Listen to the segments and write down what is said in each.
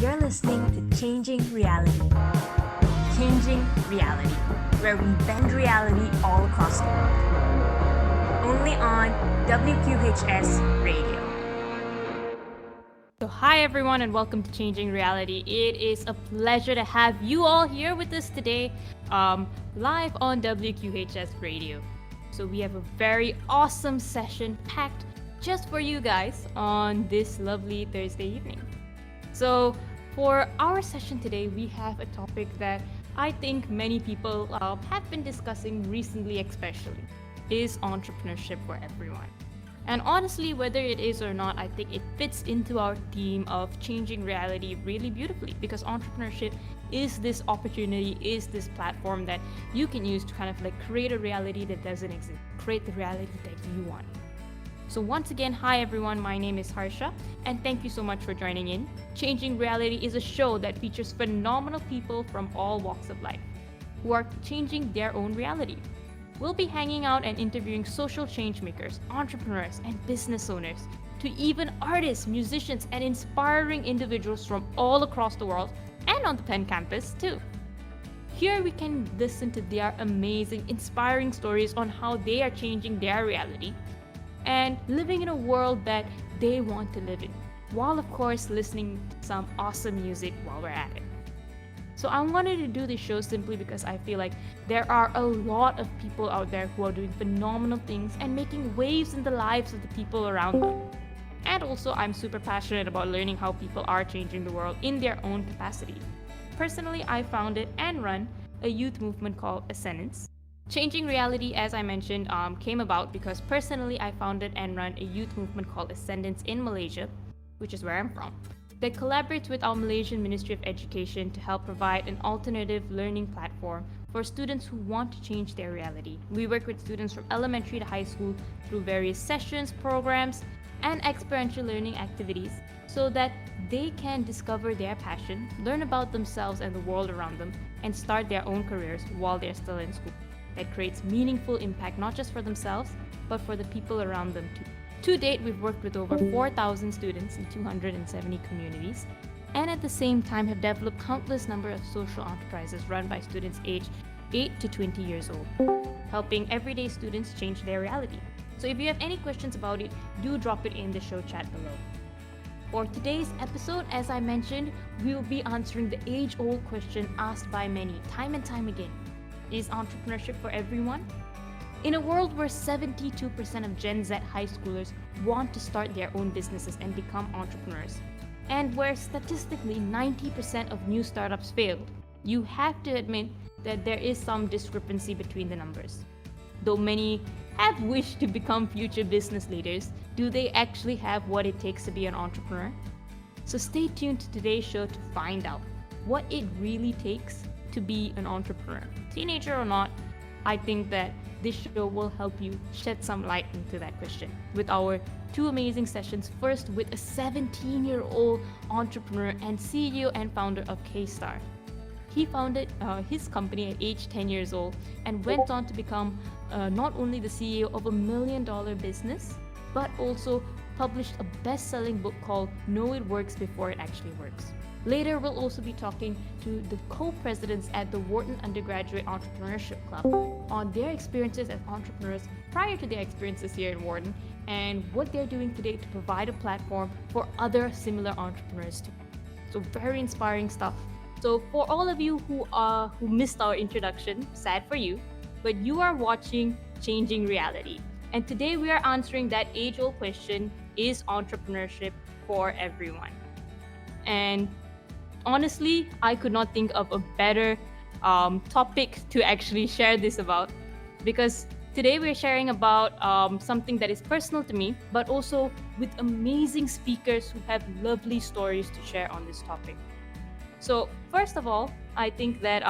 You're listening to Changing Reality. Changing Reality, where we bend reality all across the world. Only on WQHS Radio. So, hi everyone, and welcome to Changing Reality. It is a pleasure to have you all here with us today, live on WQHS Radio. So, we have a very awesome session packed just for you guys on this lovely Thursday evening. So, for our session today, we have a topic that I think many people have been discussing recently, especially, is entrepreneurship for everyone. And honestly, whether it is or not, I think it fits into our theme of changing reality really beautifully, because entrepreneurship is this opportunity, is this platform that you can use to kind of like create a reality that doesn't exist, create the reality that you want. So once again, hi everyone, my name is Harsha, and thank you so much for joining in. Changing Reality is a show that features phenomenal people from all walks of life who are changing their own reality. We'll be hanging out and interviewing social change makers, entrepreneurs, and business owners, to even artists, musicians, and inspiring individuals from all across the world and on the Penn campus too. Here we can listen to their amazing, inspiring stories on how they are changing their reality and living in a world that they want to live in, while of course listening to some awesome music while we're at it. So I wanted to do this show simply because I feel like there are a lot of people out there who are doing phenomenal things and making waves in the lives of the people around them. And also, I'm super passionate about learning how people are changing the world in their own capacity. Personally, I founded and run a youth movement called Ascendance. Changing Reality, as I mentioned, came about because personally I founded and run a youth movement called Ascendance in Malaysia, which is where I'm from, that collaborates with our Malaysian Ministry of Education to help provide an alternative learning platform for students who want to change their reality. We work with students from elementary to high school through various sessions, programs, and experiential learning activities so that they can discover their passion, learn about themselves and the world around them, and start their own careers while they're still in school. That creates meaningful impact not just for themselves, but for the people around them too. To date, we've worked with over 4,000 students in 270 communities, and at the same time have developed countless number of social enterprises run by students aged 8 to 20 years old, helping everyday students change their reality. So if you have any questions about it, do drop it in the show chat below. For today's episode, as I mentioned, we will be answering the age-old question asked by many time and time again. Is entrepreneurship for everyone? In a world where 72% of Gen Z high schoolers want to start their own businesses and become entrepreneurs, and where statistically 90% of new startups failed, you have to admit that there is some discrepancy between the numbers. Though many have wished to become future business leaders, do they actually have what it takes to be an entrepreneur? So stay tuned to today's show to find out what it really takes to be an entrepreneur. Teenager or not, I think that this show will help you shed some light into that question with our two amazing sessions. First, with a 17-year-old entrepreneur and CEO and founder of K-Star. He founded his company at age 10 years old and went on to become not only the CEO of $1 million business, but also published a best-selling book called Know It Works Before It Actually Works. Later, we'll also be talking to the co-presidents at the Wharton Undergraduate Entrepreneurship Club on their experiences as entrepreneurs prior to their experiences here in Wharton and what they're doing today to provide a platform for other similar entrepreneurs too. So very inspiring stuff. So for all of you who missed our introduction, sad for you, but you are watching Changing Reality. And today we are answering that age-old question, is entrepreneurship for everyone? And honestly, I could not think of a better topic to actually share this about, because today we're sharing about something that is personal to me, but also with amazing speakers who have lovely stories to share on this topic. So first of all, I think that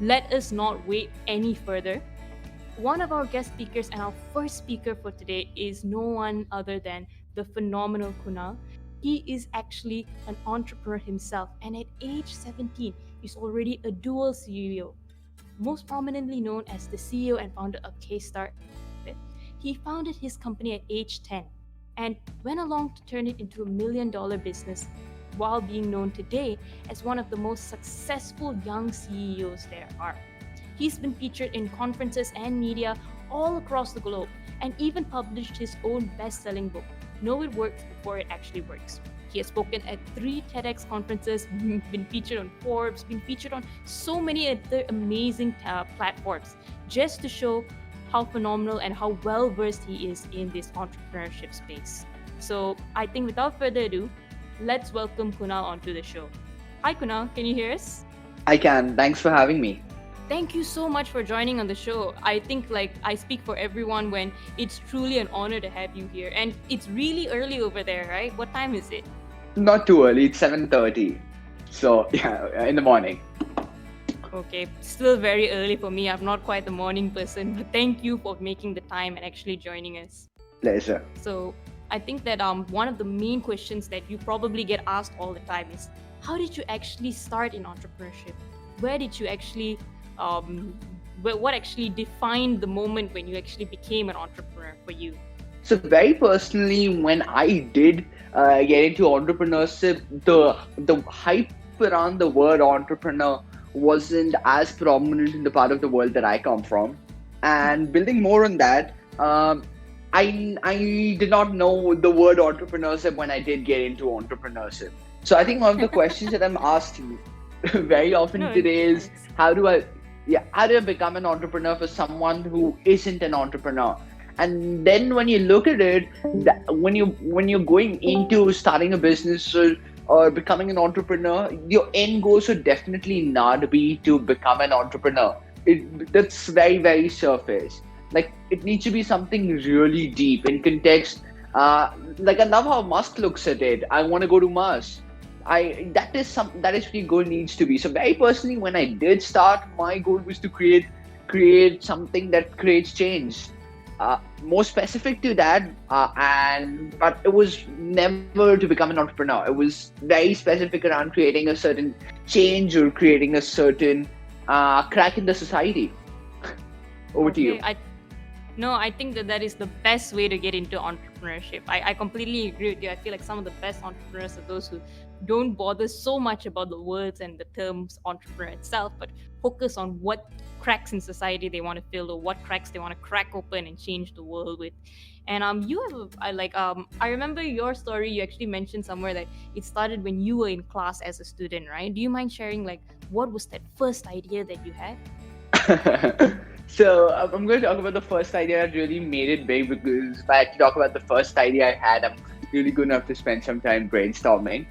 let us not wait any further. One of our guest speakers and our first speaker for today is no one other than the phenomenal Kunal. He is actually an entrepreneur himself, and at age 17, he's already a dual CEO, most prominently known as the CEO and founder of K-Star. He founded his company at age 10 and went along to turn it into $1 million business while being known today as one of the most successful young CEOs there are. He's been featured in conferences and media all across the globe and even published his own best selling book, Know It Works Before It Actually Works. He has spoken at 3 TEDx conferences, been featured on Forbes, been featured on so many other amazing platforms, just to show how phenomenal and how well versed he is in this entrepreneurship space. So I think without further ado, let's welcome Kunal onto the show. Hi Kunal, can you hear us? I can. Thanks for having me. Thank you so much for joining on the show. I think I speak for everyone when it's truly an honor to have you here. And it's really early over there, right? What time is it? Not too early. It's 7:30. So yeah, in the morning. Okay, still very early for me. I'm not quite the morning person, but thank you for making the time and actually joining us. Pleasure. So I think that one of the main questions that you probably get asked all the time is, how did you actually start in entrepreneurship? Where did you actually what actually defined the moment when you actually became an entrepreneur for you? So very personally, when I did get into entrepreneurship, the hype around the word entrepreneur wasn't as prominent in the part of the world that I come from. And building more on that, I did not know the word entrepreneurship when I did get into entrepreneurship. So I think one of the questions that I'm asked very often today is, how do I become an entrepreneur for someone who isn't an entrepreneur? And then when you look at it, when you're going into starting a business or becoming an entrepreneur, your end goal should definitely not be to become an entrepreneur. That's very, very surface. Like, it needs to be something really deep in context. I love how Musk looks at it. I want to go to Mars. That is what your goal needs to be. So very personally, when I did start, my goal was to create something that creates change. More specific to that, but it was never to become an entrepreneur. It was very specific around creating a certain change or creating a certain crack in the society. Over to you. I think that is the best way to get into entrepreneurship. I completely agree with you. I feel like some of the best entrepreneurs are those who don't bother so much about the words and the terms entrepreneur itself, but focus on what cracks in society they want to fill, or what cracks they want to crack open and change the world with. And you have I remember your story. You actually mentioned somewhere that it started when you were in class as a student, right? Do you mind sharing what was that first idea that you had? So I'm going to talk about the first idea that really made it big, because if I had to talk about the first idea I had, I'm really going to have to spend some time brainstorming.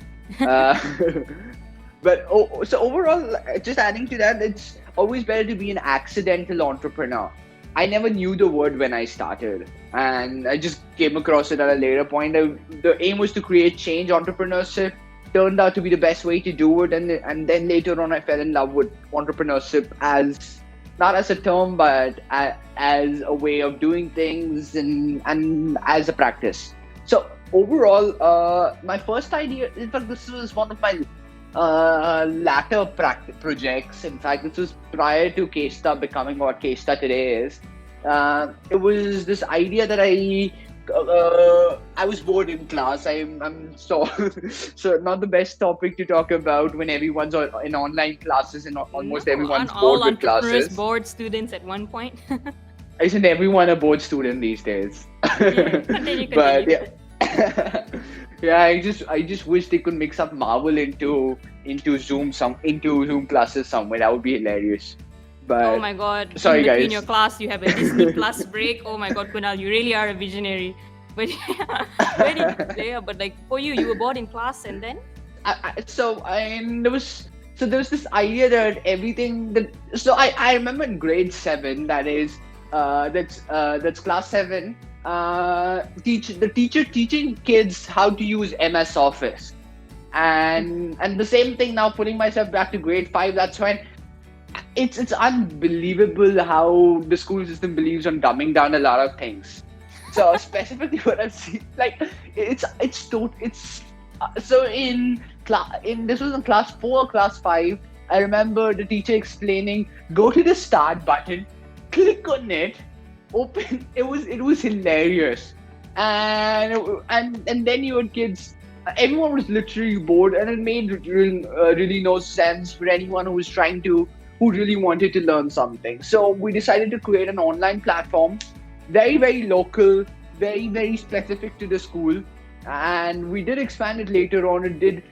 So overall, just adding to that, it's always better to be an accidental entrepreneur. I never knew the word when I started, and I just came across it at a later point. The aim was to create change. Entrepreneurship turned out to be the best way to do it, and then later on I fell in love with entrepreneurship as not as a term, but as a way of doing things and as a practice. So overall, my first idea, in fact, this was one of my latter projects. In fact, this was prior to Kesta becoming what Kesta today is. It was this idea that I was bored in class. I'm so not the best topic to talk about when everyone's in online classes and almost everyone's bored with classes. All entrepreneurs bored students at one point. Isn't everyone a bored student these days? Continue. But yeah, I just wish they could mix up Marvel into Zoom classes somewhere. That would be hilarious. But oh my god! Sorry, in between guys. your class, you have a Disney Plus break. Oh my god, Kunal, you really are a visionary. But but for you were bored in class, and then there was this idea that everything that I remember in grade 7, that's class 7. The teacher teaching kids how to use MS Office, and the same thing now. Putting myself back to grade 5, that's when. It's unbelievable how the school system believes on dumbing down a lot of things. So specifically what I've seen, so this was in class 4 or class 5. I remember the teacher explaining, go to the start button, click on it, open. It was hilarious, and then you had kids everyone was literally bored, and it made really no sense for anyone who really wanted to learn something. So we decided to create an online platform, very, very local, very, very specific to the school. And we did expand it later on. It did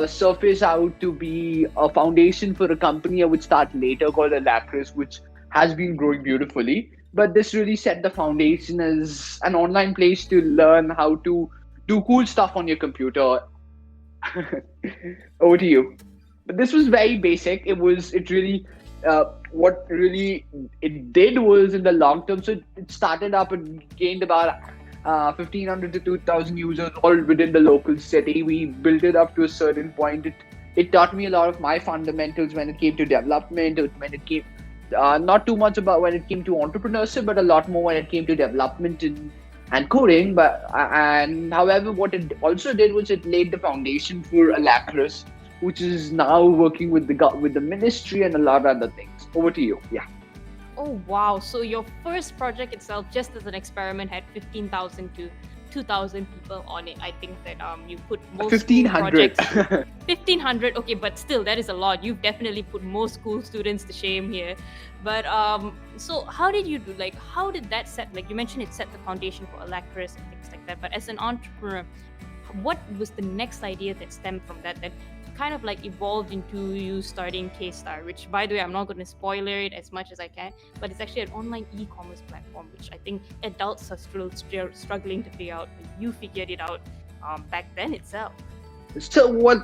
surface out to be a foundation for a company I would start later called Alacris, which has been growing beautifully. But this really set the foundation as an online place to learn how to do cool stuff on your computer. Over to you. But this was very basic. It really, what really it did was in the long term. So it started up and gained about 1,500 to 2,000 users all within the local city. We built it up to a certain point. It taught me a lot of my fundamentals when it came to development, when it came not too much about when it came to entrepreneurship, but a lot more when it came to development and coding. And however, what it also did was it laid the foundation for Alacris, which is now working with the ministry and a lot of other things. Over to you. Yeah. Oh wow! So your first project itself, just as an experiment, had 15,000 to 2,000 people on it. I think that you put most 1,500. 1,500. Okay, but still, that is a lot. You've definitely put most school students to shame here. But so how did you do? Like, how did that set? Like you mentioned, it set the foundation for Alacris and things like that. But as an entrepreneur, what was the next idea that stemmed from that kind of like evolved into you starting K-Star, which by the way, I'm not going to spoiler it as much as I can, but it's actually an online e-commerce platform, which I think adults are still struggling to figure out. You figured it out back then itself. So what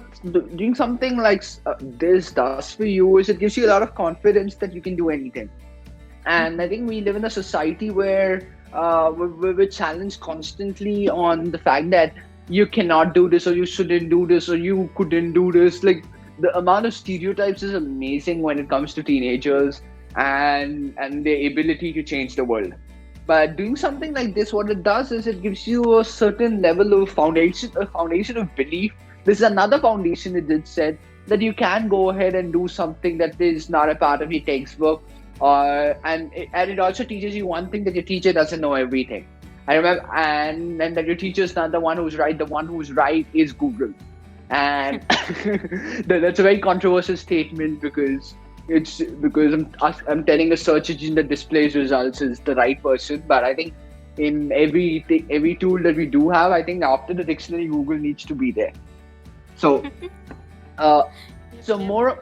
doing something like this does for you is it gives you a lot of confidence that you can do anything. And I think we live in a society where we're challenged constantly on the fact that you cannot do this, or you shouldn't do this, or you couldn't do this. Like the amount of stereotypes is amazing when it comes to teenagers and their ability to change the world. But doing something like this, what it does is it gives you a certain level of foundation of belief. This is another foundation it did said that you can go ahead and do something that is not a part of your textbook. And it also teaches you one thing, that your teacher doesn't know everything. I remember, and that your teacher's not the one who's right. The one who's right is Google, and that's a very controversial statement because I'm telling a search engine that displays results is the right person. But I think in every tool that we do have, I think after the dictionary, Google needs to be there. So, more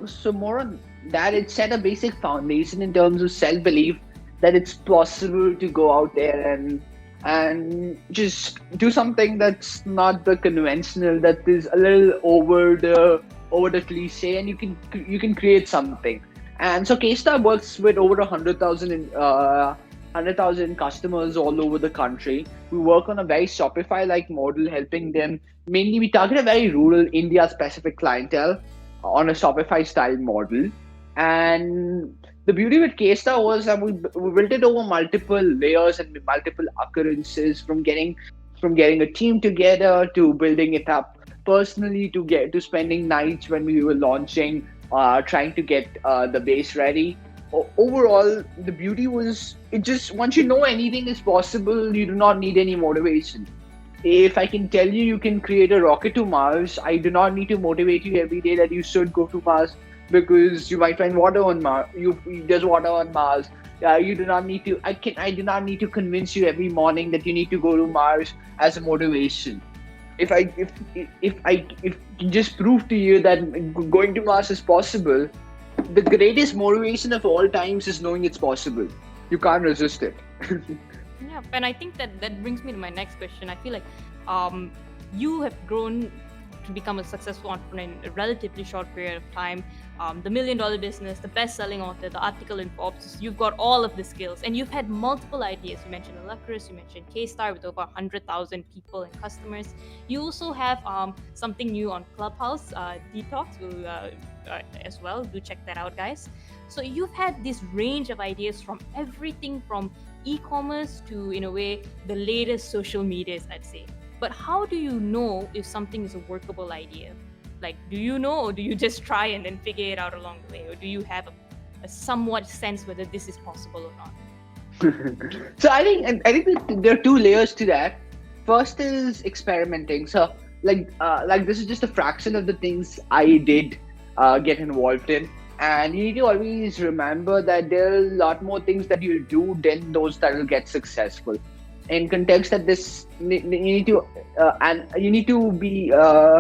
on that, it set a basic foundation in terms of self-belief that it's possible to go out there and just do something that's not the conventional, that is a little over the cliche, and you can create something. And so K-Star works with over 100,000 customers all over the country. We work on a very Shopify-like model, helping them. Mainly, we target a very rural India-specific clientele on a Shopify-style model. And the beauty with K-Star was that we built it over multiple layers and multiple occurrences, from getting a team together to building it up personally to spending nights when we were launching, trying to get the base ready. Overall, the beauty was it just once you know anything is possible, you do not need any motivation. If I can tell you can create a rocket to Mars, I do not need to motivate you every day that you should go to Mars, because you might find water on Mars. There's water on Mars. You do not need to. I do not need to convince you every morning that you need to go to Mars as a motivation. If I just prove to you that going to Mars is possible, the greatest motivation of all times is knowing it's possible. You can't resist it. Yeah, and I think that brings me to my next question. I feel like you have grown to become a successful entrepreneur in a relatively short period of time. The $1 million business, the best-selling author, the article in Forbes, you've got all of the skills, and you've had multiple ideas. You mentioned Alacris, you mentioned K-Star with over 100,000 people and customers. You also have something new on Clubhouse, Detox, as well. Do check that out, guys. So you've had this range of ideas from everything from e-commerce to, in a way, the latest social medias, I'd say. But how do you know if something is a workable idea? Like, do you know, or do you just try and then figure it out along the way? Or do you have a somewhat sense whether this is possible or not? So I think there are two layers to that. First is experimenting. So like this is just a fraction of the things I did get involved in. And you need to always remember that there are a lot more things that you'll do than those that will get successful. In context that this, you need to and you need to be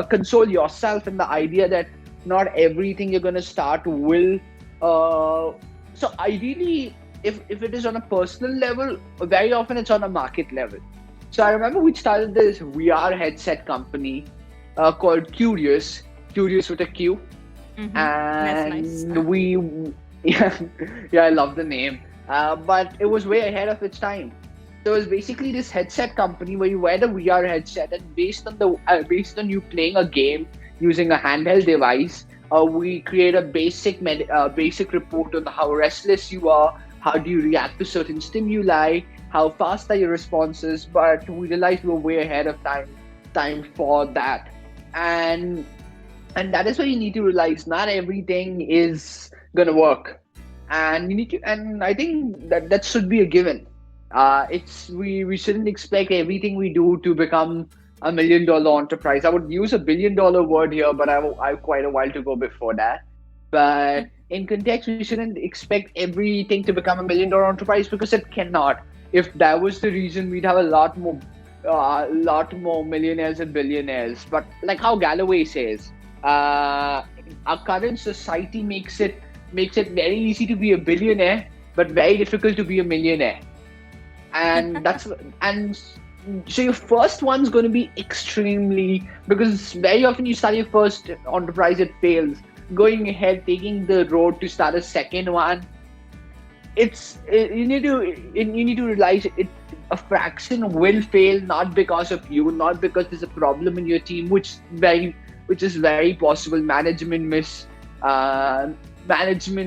console yourself in the idea that not everything you're going to start will. So ideally, if it is on a personal level, very often it's on a market level. So I remember we started this VR headset company called Curious with a Q. Mm-hmm. And That's nice. we yeah, I love the name, but it was way ahead of its time. So it was basically this headset company where you wear the VR headset, and based on you playing a game using a handheld device, we create a basic report on how restless you are, how do you react to certain stimuli, how fast are your responses. But we realized we were way ahead of time for that. And that is why you need to realize not everything is gonna work, and you need to. And I think that should be a given. It's we shouldn't expect everything we do to become $1 million enterprise. I would use $1 billion word here, but I have quite a while to go before that. But in context, we shouldn't expect everything to become $1 million enterprise, because it cannot. If that was the reason, we'd have a lot more millionaires and billionaires. But like how Galloway says, our current society makes it very easy to be a billionaire, but very difficult to be a millionaire. And so your first one's going to be extremely, because very often you start your first enterprise, it fails. Going ahead, taking the road to start a second one, you need to realize it. A fraction will fail, not because of you, not because there's a problem in your team, which is very possible. Management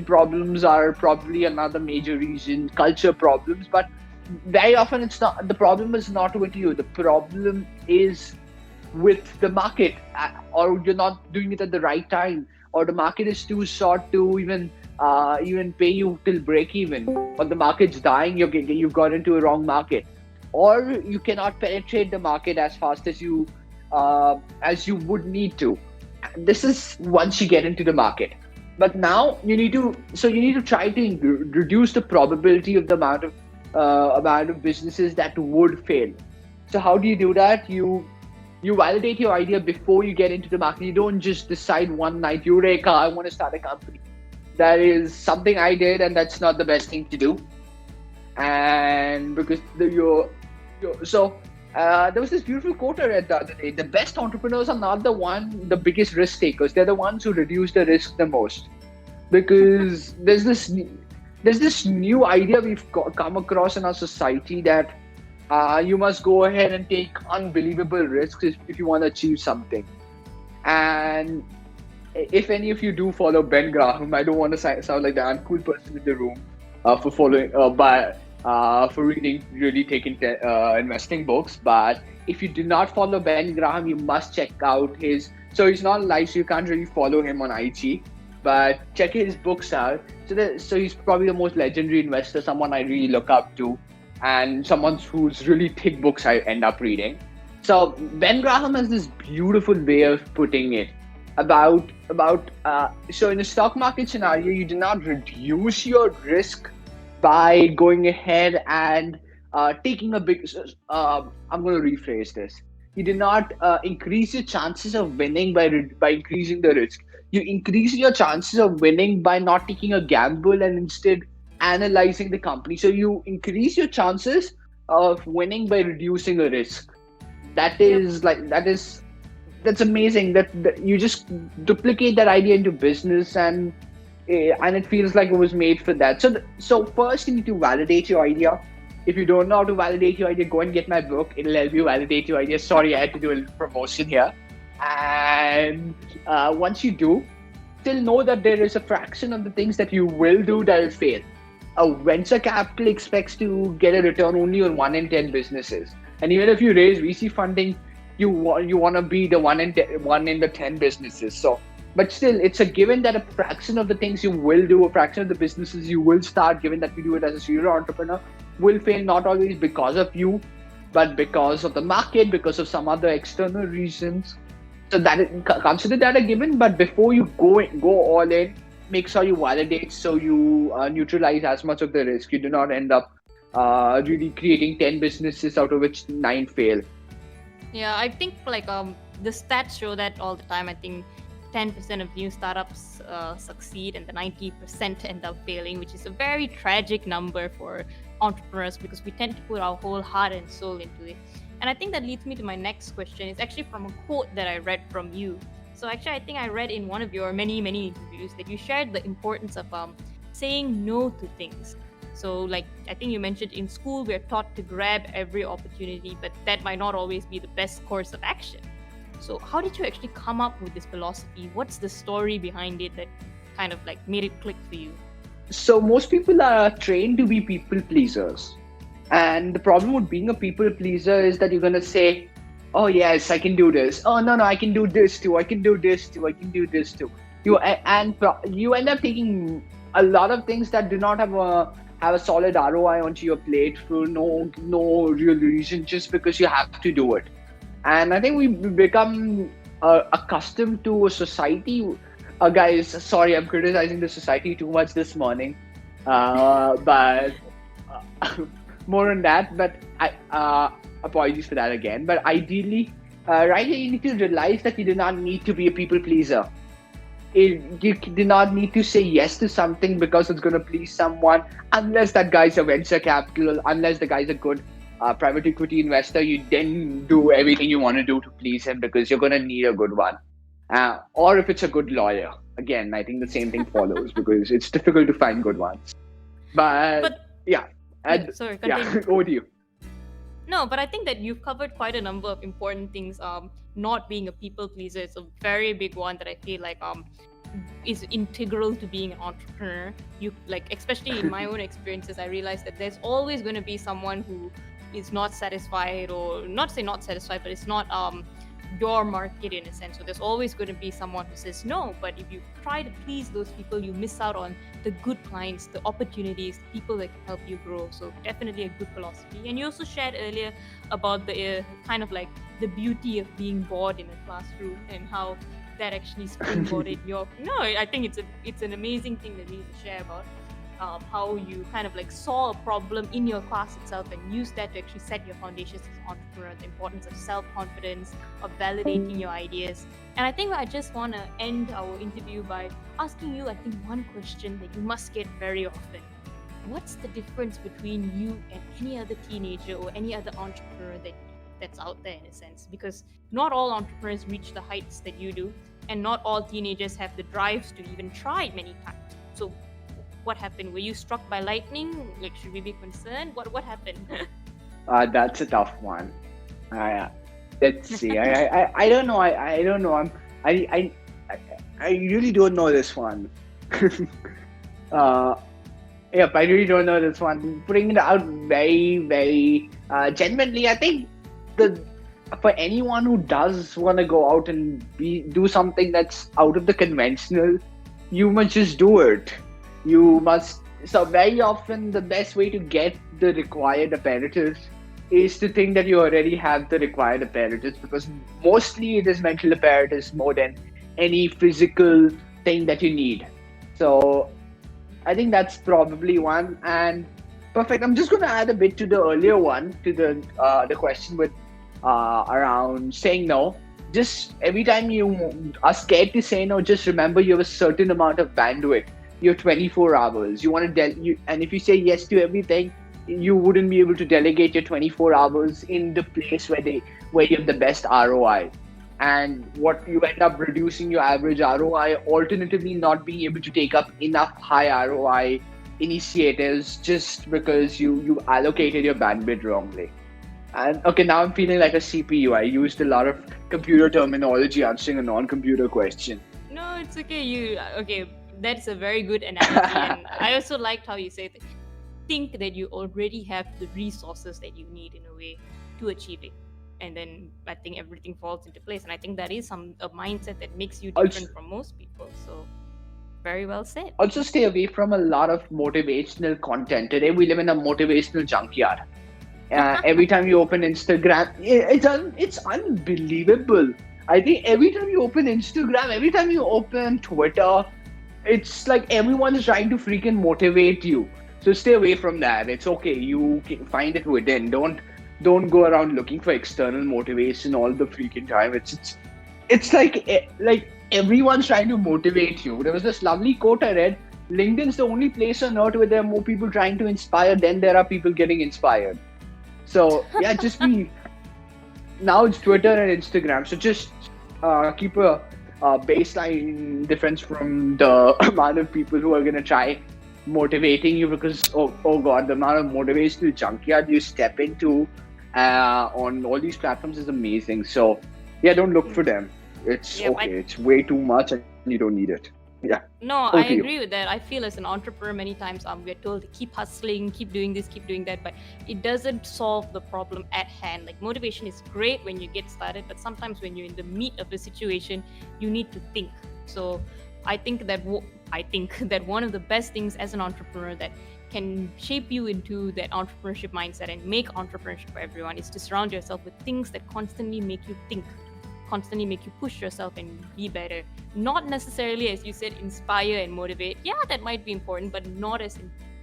problems are probably another major reason. Culture problems, but very often it's not. The problem is not with you. The problem is with the market, or you're not doing it at the right time, or the market is too short to even pay you till break even, or the market's dying. You've got into a wrong market, or you cannot penetrate the market as fast as you would need to. This is once you get into the market. But now you need to try to reduce the probability of the amount of businesses that would fail. So how do you do that? You validate your idea before you get into the market. You don't just decide one night, Eureka, I want to start a company. That is something I did, and that's not the best thing to do. And because there was this beautiful quote I read the other day: the best entrepreneurs are not the biggest risk takers. They're the ones who reduce the risk the most. Because there's this new idea we've come across in our society that you must go ahead and take unbelievable risks if you want to achieve something. And if any of you do follow Ben Graham, I don't want to sound like the uncool person in the room for following for reading really taking investing books. But if you do not follow Ben Graham, you must check out his. So he's not live, so you can't really follow him on IG. But check his books out. So he's probably the most legendary investor, someone I really look up to, and someone whose really thick books I end up reading. So Ben Graham has this beautiful way of putting it about so in a stock market scenario, you do not reduce your risk by going ahead and taking a big. I'm going to rephrase this. You do not increase your chances of winning by increasing the risk. You increase your chances of winning by not taking a gamble and instead analyzing the company. So you increase your chances of winning by reducing a risk. That's amazing. That you just duplicate that idea into business, and it feels like it was made for that. So first you need to validate your idea. If you don't know how to validate your idea, go and get my book. It'll help you validate your idea. Sorry, I had to do a little promotion here. And once you do, still know that there is a fraction of the things that you will do that will fail. A venture capital expects to get a return only on 1 in 10 businesses. And even if you raise VC funding, you want to be the 1 in the 10 businesses. So, but still, it's a given that a fraction of the things you will do, a fraction of the businesses you will start, given that you do it as a serial entrepreneur, will fail, not always because of you, but because of the market, because of some other external reasons. So consider that a given. But before you go all in, make sure you validate so you neutralize as much of the risk. You do not end up really creating 10 businesses out of which 9 fail. Yeah, I think like the stats show that all the time. I think 10% of new startups succeed and the 90% end up failing, which is a very tragic number for entrepreneurs because we tend to put our whole heart and soul into it. And I think that leads me to my next question. It's actually from a quote that I read from you. So actually, I think I read in one of your many interviews that you shared the importance of saying no to things. So like I think you mentioned in school we're taught to grab every opportunity, but that might not always be the best course of action. So how did you actually come up with this philosophy? What's the story behind it that kind of like made it click for you? So most people are trained to be people pleasers. And the problem with being a people pleaser is that you're going to say, oh yes, I can do this. Oh no, I can do this too. I can do this too. I can do this too. You end up taking a lot of things that do not have a solid ROI onto your plate for no real reason, just because you have to do it. And I think we become accustomed to a society. Guys, sorry, I'm criticizing the society too much this morning, but more on that. But apologies for that again. But ideally, right here, you need to realize that you do not need to be a people pleaser. You do not need to say yes to something because it's going to please someone, unless that guy's a venture capital, unless the guy's a good private equity investor. You then do everything you want to do to please him because you're going to need a good one. Or if it's a good lawyer, again, I think the same thing follows because it's difficult to find good ones. But yeah. Sorry, continue. Yeah, over to you. No, but I think that you've covered quite a number of important things. Not being a people pleaser is a very big one that I feel like is integral to being an entrepreneur. You like, especially in my own experiences, I realized that there's always going to be someone who is not satisfied, or not say not satisfied, but it's not your market in a sense. So there's always going to be someone who says no. But if you try to please those people, you miss out on the good clients, the opportunities, the people that can help you grow. So definitely a good philosophy. And you also shared earlier about the kind of like the beauty of being bored in a classroom and how that actually springboarded your. No, I think it's an amazing thing that we need to share about. How you kind of like saw a problem in your class itself and used that to actually set your foundations as an entrepreneur, the importance of self-confidence, of validating your ideas. And I think I just want to end our interview by asking you, I think, one question that you must get very often. What's the difference between you and any other teenager or any other entrepreneur that's out there in a sense? Because not all entrepreneurs reach the heights that you do, and not all teenagers have the drives to even try many times. So what happened? Were you struck by lightning? Like, should we be concerned? What happened? That's a tough one. Let's see. I don't know. I don't know. I really don't know this one. Yep, I really don't know this one. Putting it out very genuinely, I think for anyone who does want to go out and do something that's out of the conventional, you must just do it. You must. So very often the best way to get the required apparatus is to think that you already have the required apparatus, because mostly it is mental apparatus more than any physical thing that you need. So I think that's probably one. And perfect. I'm just going to add a bit to the earlier one, to the question with around saying no. Just every time you are scared to say no, just remember you have a certain amount of bandwidth. Your 24 hours. You want to and if you say yes to everything, you wouldn't be able to delegate your 24 hours in the place where you have the best ROI. And what you end up reducing your average ROI, alternatively not being able to take up enough high ROI initiatives just because you allocated your bandwidth wrongly. And okay, now I'm feeling like a CPU. I used a lot of computer terminology answering a non-computer question. No, it's okay. That's a very good analogy. And I also liked how you said that think that you already have the resources that you need in a way to achieve it. And then I think everything falls into place. And I think that is a mindset that makes you different from most people. So very well said. Also stay away from a lot of motivational content. Today we live in a motivational junkyard. Every time you open Instagram, it's unbelievable. I think every time you open Instagram, every time you open Twitter, it's like everyone is trying to freaking motivate you. So stay away from that. It's okay. You can find it within. Don't go around looking for external motivation all the freaking time. It's like everyone's trying to motivate you. There was this lovely quote I read. LinkedIn's the only place on earth where there are more people trying to inspire than there are people getting inspired. So yeah, just be now it's Twitter and Instagram. So just keep a baseline difference from the amount of people who are gonna try motivating you because oh god, the amount of motivational junkyard you step into on all these platforms is amazing. So yeah, don't look for them. It's okay. It's way too much and you don't need it. Yeah. No, I agree with that. I feel as an entrepreneur, many times we're told to keep hustling, keep doing this, keep doing that, but it doesn't solve the problem at hand. Like motivation is great when you get started, but sometimes when you're in the meat of the situation, you need to think. So I think that one of the best things as an entrepreneur that can shape you into that entrepreneurship mindset and make entrepreneurship for everyone is to surround yourself with things that constantly make you think, constantly make you push yourself and be better. Not necessarily, as you said, inspire and motivate. Yeah, that might be important, but not as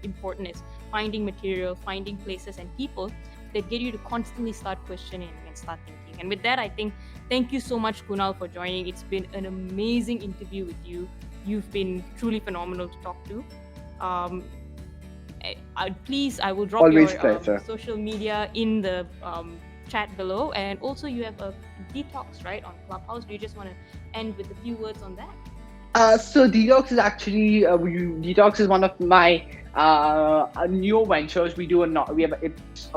important as finding material, finding places and people that get you to constantly start questioning and start thinking. And with that, I think thank you so much, Kunal, for joining. It's been an amazing interview with you. You've been truly phenomenal to talk to. Please, I will drop Always your social media in the chat below, and also you have a detox, right, on Clubhouse. Do you just want to end with a few words on that? So Detox is actually Detox is one of my new ventures.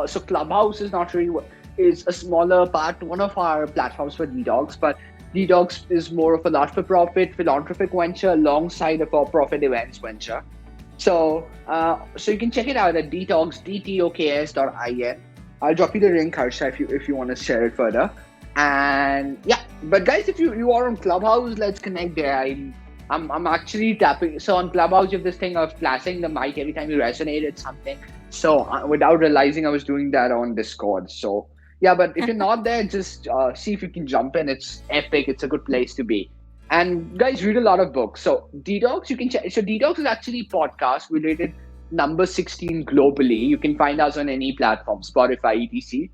So Clubhouse is not really is a smaller part, one of our platforms for Detox, but Detox is more of a not-for-profit philanthropic venture alongside a for-profit events venture. So you can check it out at detoks.in. I'll drop you the link, Harsha, if you want to share it further. And yeah, but guys, if you are on Clubhouse, let's connect there. I'm actually tapping. So on Clubhouse, you have this thing of flashing the mic every time you resonated something. So without realizing, I was doing that on Discord. So yeah, but if you're not there, just see if you can jump in. It's epic. It's a good place to be. And guys, read a lot of books. So Detox, you can check. So Detox is actually a podcast. We rated number 16 globally. You can find us on any platform, Spotify, etc.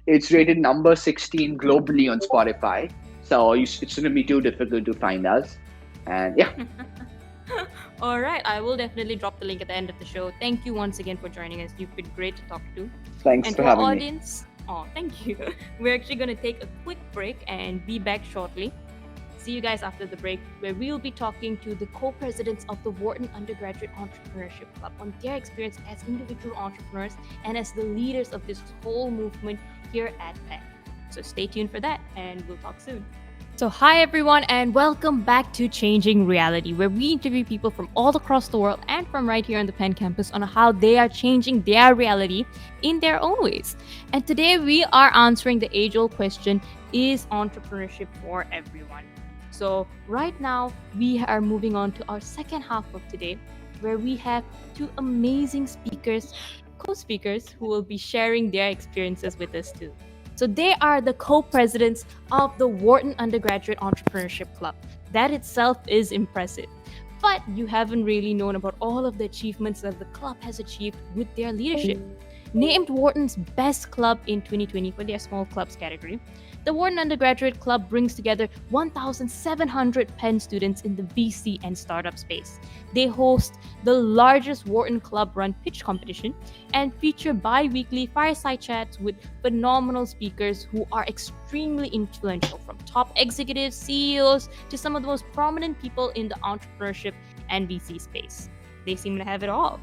It's rated number 16 globally on Spotify. So it's going to be too difficult to find us. And yeah. All right. I will definitely drop the link at the end of the show. Thank you once again for joining us. You've been great to talk to. Thanks for having me. Oh, thank you. We're actually going to take a quick break and be back shortly. See you guys after the break, where we'll be talking to the co-presidents of the Wharton Undergraduate Entrepreneurship Club on their experience as individual entrepreneurs and as the leaders of this whole movement here at Penn. So stay tuned for that, and we'll talk soon. So hi everyone, and welcome back to Changing Reality, where we interview people from all across the world and from right here on the Penn campus on how they are changing their reality in their own ways. And today we are answering the age-old question, is entrepreneurship for everyone? So right now, we are moving on to our second half of today, where we have two amazing co-speakers, who will be sharing their experiences with us too. So they are the co-presidents of the Wharton Undergraduate Entrepreneurship Club. That itself is impressive. But you haven't really known about all of the achievements that the club has achieved with their leadership. Named Wharton's Best Club in 2020 for their small clubs category, the Wharton Undergraduate Club brings together 1,700 Penn students in the VC and startup space. They host the largest Wharton Club-run pitch competition and feature bi-weekly fireside chats with phenomenal speakers who are extremely influential, from top executives, CEOs, to some of the most prominent people in the entrepreneurship and VC space. They seem to have it all.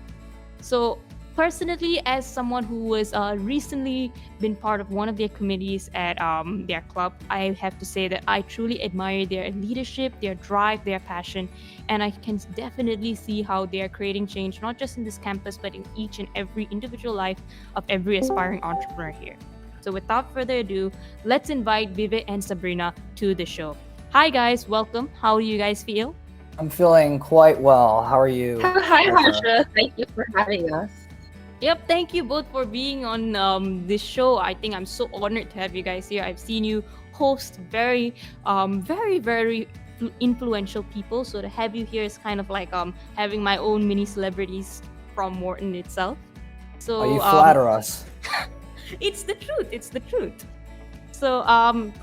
So personally, as someone who has recently been part of one of their committees at their club, I have to say that I truly admire their leadership, their drive, their passion, and I can definitely see how they are creating change, not just in this campus, but in each and every individual life of every aspiring entrepreneur here. So without further ado, let's invite Vivek and Sabrina to the show. Hi guys, welcome. How do you guys feel? I'm feeling quite well. How are you? Hi, Harsha. Thank you for having us. Yep, thank you both for being on this show. I think I'm so honored to have you guys here. I've seen you host very influential people. So to have you here is kind of like having my own mini celebrities from Wharton itself. So You flatter us. it's the truth. It's the truth. So,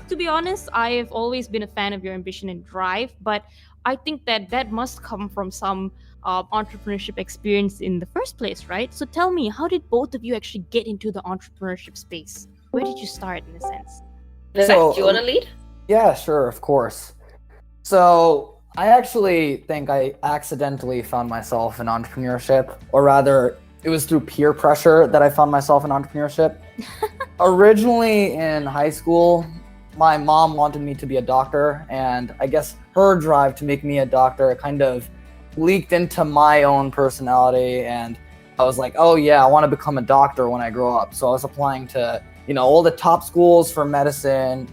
to be honest, I have always been a fan of your ambition and drive, but I think that must come from some entrepreneurship experience in the first place, right? So, tell me, how did both of you actually get into the entrepreneurship space? Where did you start, in a sense? Vivek, do you want to lead? Yeah, sure, of course. So, I actually think I accidentally found myself in entrepreneurship, or rather, it was through peer pressure that I found myself in entrepreneurship. Originally in high school, my mom wanted me to be a doctor, and I guess her drive to make me a doctor kind of leaked into my own personality, and I was like, oh yeah, I want to become a doctor when I grow up. So I was applying to, all the top schools for medicine,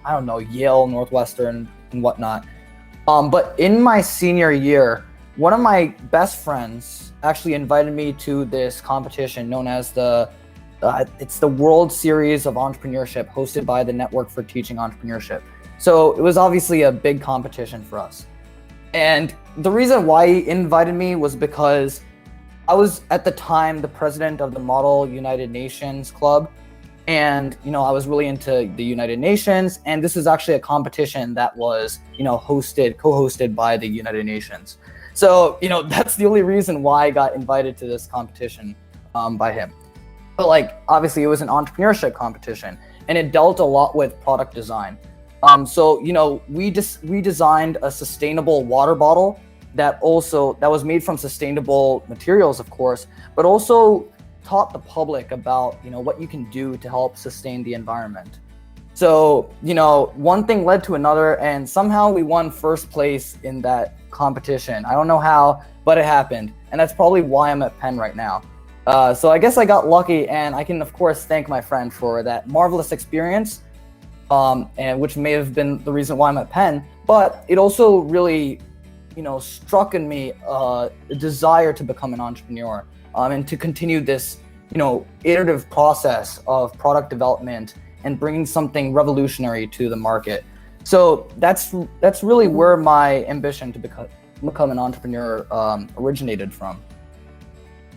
I don't know, Yale, Northwestern, and whatnot. But in my senior year, one of my best friends actually invited me to this competition known as it's the World Series of Entrepreneurship, hosted by the Network for Teaching Entrepreneurship. So it was obviously a big competition for us. And the reason why he invited me was because I was at the time the president of the Model United Nations Club. And, I was really into the United Nations. And this is actually a competition that was, co-hosted by the United Nations. So, that's the only reason why I got invited to this competition by him. But obviously it was an entrepreneurship competition, and it dealt a lot with product design. So, we designed a sustainable water bottle that was made from sustainable materials, of course, but also taught the public about, what you can do to help sustain the environment. So, one thing led to another, and somehow we won first place in that competition. I don't know how, but it happened. And that's probably why I'm at Penn right now. So I guess I got lucky, and I can, of course, thank my friend for that marvelous experience, and which may have been the reason why I'm at Penn. But it also really, struck in me a desire to become an entrepreneur, and to continue this, iterative process of product development and bringing something revolutionary to the market. So that's really where my ambition to become an entrepreneur originated from.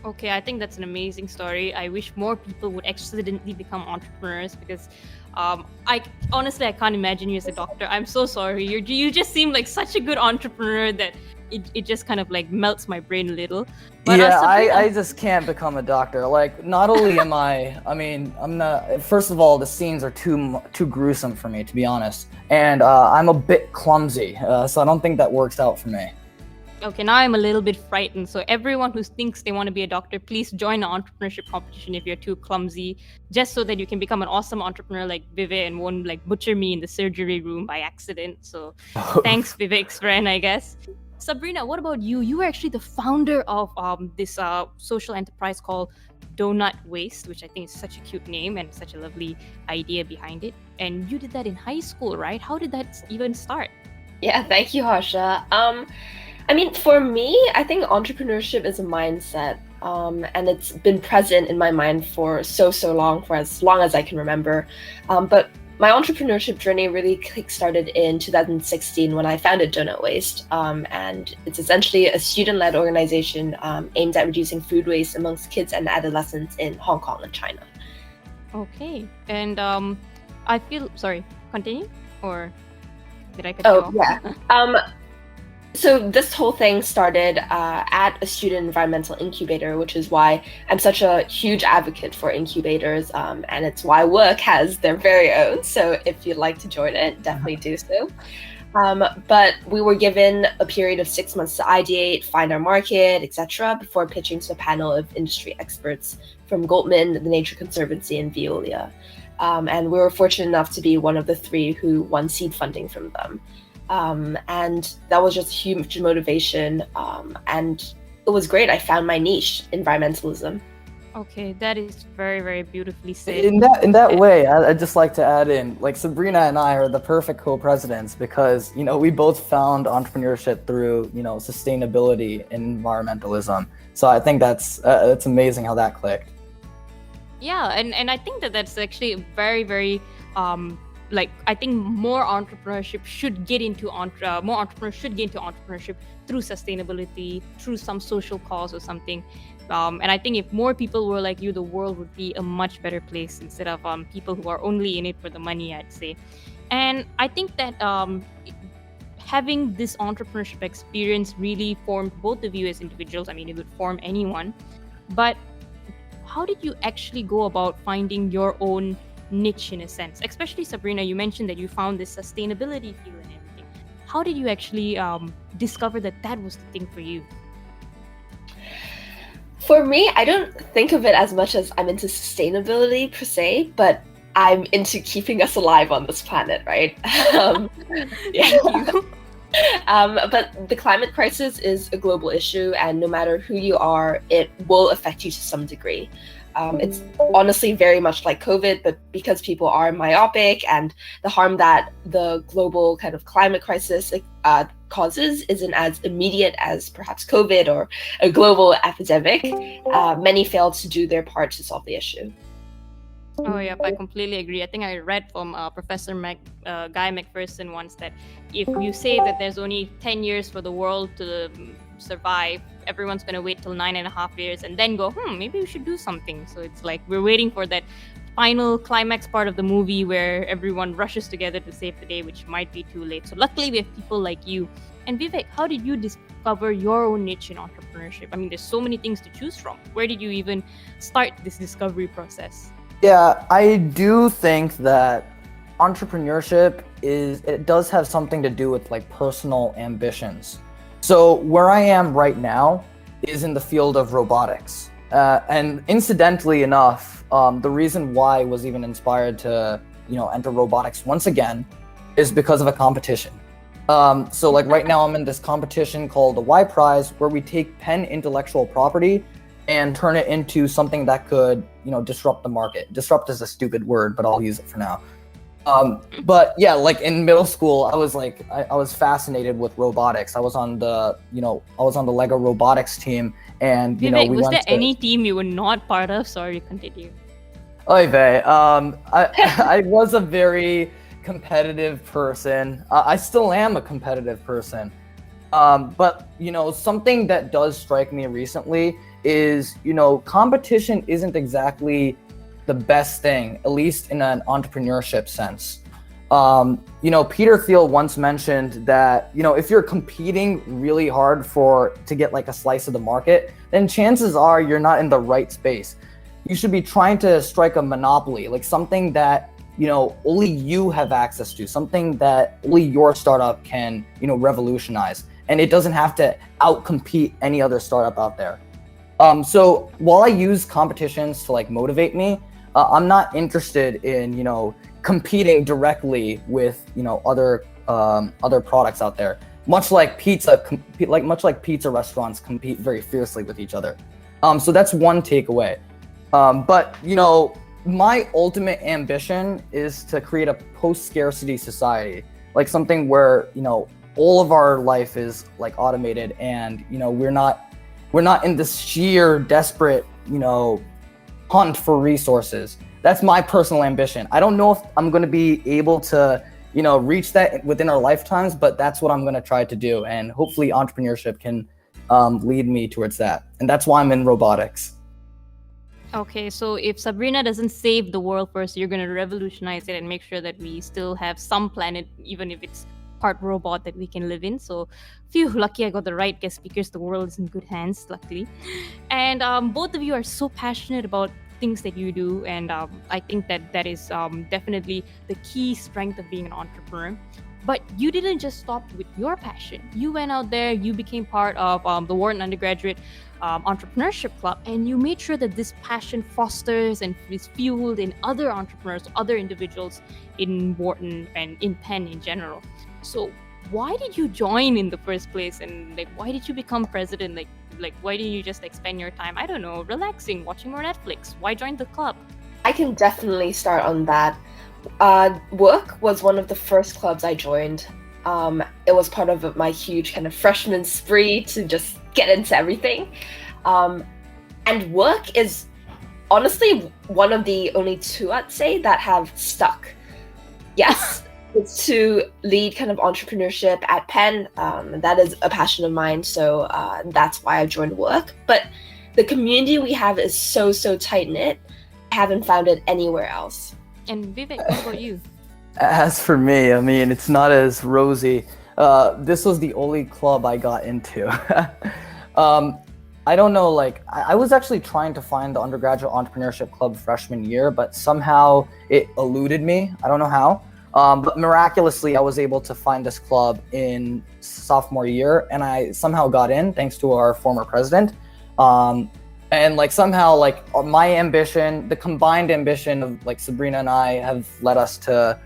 Okay, I think that's an amazing story. I wish more people would accidentally become entrepreneurs, because I can't imagine you as a doctor. I'm so sorry. You just seem like such a good entrepreneur that it just kind of melts my brain a little. But yeah, I just can't become a doctor. Not only am I'm not. First of all, the scenes are too gruesome for me, to be honest, and I'm a bit clumsy, so I don't think that works out for me. Okay, now I'm a little bit frightened. So everyone who thinks they want to be a doctor, please join the entrepreneurship competition if you're too clumsy, just so that you can become an awesome entrepreneur like Vivek and won't butcher me in the surgery room by accident. So thanks, Vivek's friend, I guess. Sabrina, what about you? You were actually the founder of this social enterprise called Donut Waste, which I think is such a cute name and such a lovely idea behind it. And you did that in high school, right? How did that even start? Yeah, thank you, Harsha. For me, I think entrepreneurship is a mindset, and it's been present in my mind for so long, for as long as I can remember. But my entrepreneurship journey really kickstarted in 2016 when I founded Donut Waste, and it's essentially a student-led organization aimed at reducing food waste amongst kids and adolescents in Hong Kong and China. Okay, and I feel sorry. Continue, or did I cut you off? Yeah. So this whole thing started at a student environmental incubator, which is why I'm such a huge advocate for incubators, and it's why Work has their very own. So if you'd like to join it, definitely do so. But we were given a period of 6 months to ideate, find our market, etc., before pitching to a panel of industry experts from Goldman, the Nature Conservancy, and Veolia. And we were fortunate enough to be one of the 3 who won seed funding from them. And that was just huge motivation, and it was great. I found my niche, environmentalism. Okay, that is very, very beautifully said. In that way, I'd just like to add in, Sabrina and I are the perfect co-presidents because, we both found entrepreneurship through, sustainability and environmentalism. So I think that's amazing how that clicked. Yeah, and I think that's actually a very, very like I think more entrepreneurship should get into more entrepreneurs should get into entrepreneurship through sustainability, through some social cause or something. And I think if more people were like you, the world would be a much better place instead of people who are only in it for the money, I'd say. And I think that having this entrepreneurship experience really formed both of you as individuals. I mean, it would form anyone. But how did you actually go about finding your own niche in a sense? Especially Sabrina, you mentioned that you found this sustainability feel and everything. How did you actually discover that that was the thing for you? For me, I don't think of it as much as I'm into sustainability per se, but I'm into keeping us alive on this planet, right? Yeah. But the climate crisis is a global issue, and no matter who you are, it will affect you to some degree. It's honestly very much like COVID, but because people are myopic and the harm that the global kind of climate crisis causes isn't as immediate as perhaps COVID or a global epidemic, many fail to do their part to solve the issue. Oh, yeah, I completely agree. I think I read from Professor Guy McPherson once that if you say that there's only 10 years for the world to survive, everyone's going to wait till 9.5 years and then go, maybe we should do something. So it's like we're waiting for that final climax part of the movie where everyone rushes together to save the day, which might be too late. So luckily we have people like you. And Vivek, how did you discover your own niche in entrepreneurship? I mean, there's so many things to choose from. Where did you even start this discovery process? Yeah, I do think that entrepreneurship it does have something to do with like personal ambitions. So where I am right now is in the field of robotics. And incidentally enough, the reason why I was even inspired to, enter robotics once again is because of a competition. So like right now I'm in this competition called the Y Prize, where we take pen intellectual property and turn it into something that could, disrupt the market. Disrupt is a stupid word, but I'll use it for now. But yeah, like in middle school, I was fascinated with robotics. I was on the Lego robotics team, and Vivek, was there any team you were not part of? Sorry, continue. Oy vey. I was a very competitive person. I still am a competitive person. But something that does strike me recently is, competition isn't exactly the best thing, at least in an entrepreneurship sense. Peter Thiel once mentioned that, if you're competing really hard to get like a slice of the market, then chances are you're not in the right space. You should be trying to strike a monopoly, like something that, only you have access to, something that only your startup can, revolutionize. And it doesn't have to outcompete any other startup out there. So while I use competitions to like motivate me, I'm not interested in, competing directly with, other products out there. Much like pizza restaurants compete very fiercely with each other. So that's one takeaway. But my ultimate ambition is to create a post-scarcity society, like something where, all of our life is like automated, and we're not in this sheer desperate hunt for resources. That's my personal ambition. I don't know if I'm going to be able to reach that within our lifetimes, but that's what I'm going to try to do, and hopefully entrepreneurship can lead me towards that. And that's why I'm in robotics. Okay, so if Sabrina doesn't save the world first, you're going to revolutionize it and make sure that we still have some planet, even if it's part robot, that we can live in. So phew, lucky I got the right guest speakers. The world is in good hands, luckily. And both of you are so passionate about things that you do, and I think that is definitely the key strength of being an entrepreneur. But you didn't just stop with your passion. You went out there, you became part of the Wharton Undergraduate Entrepreneurship Club, and you made sure that this passion fosters and is fueled in other entrepreneurs, other individuals in Wharton and in Penn in general. So why did you join in the first place, and like why did you become president? Like why didn't you just spend your time, I don't know, relaxing, watching more Netflix? Why join the club? I can definitely start on that. Work was one of the first clubs I joined. It was part of my huge kind of freshman spree to just get into everything. And work is honestly one of the only two, I'd say, that have stuck. Yes, it's to lead kind of entrepreneurship at Penn. That is a passion of mine, so that's why I joined work. But the community we have is so tight-knit. I haven't found it anywhere else. And Vivek, what about you? As for me, I mean, it's not as rosy. This was the only club I got into. I don't know, like, I was actually trying to find the Undergraduate Entrepreneurship Club freshman year, but somehow it eluded me. I don't know how. But miraculously, I was able to find this club in sophomore year, and I somehow got in thanks to our former president. And like somehow, like my ambition, the combined ambition of like Sabrina and I have led us to,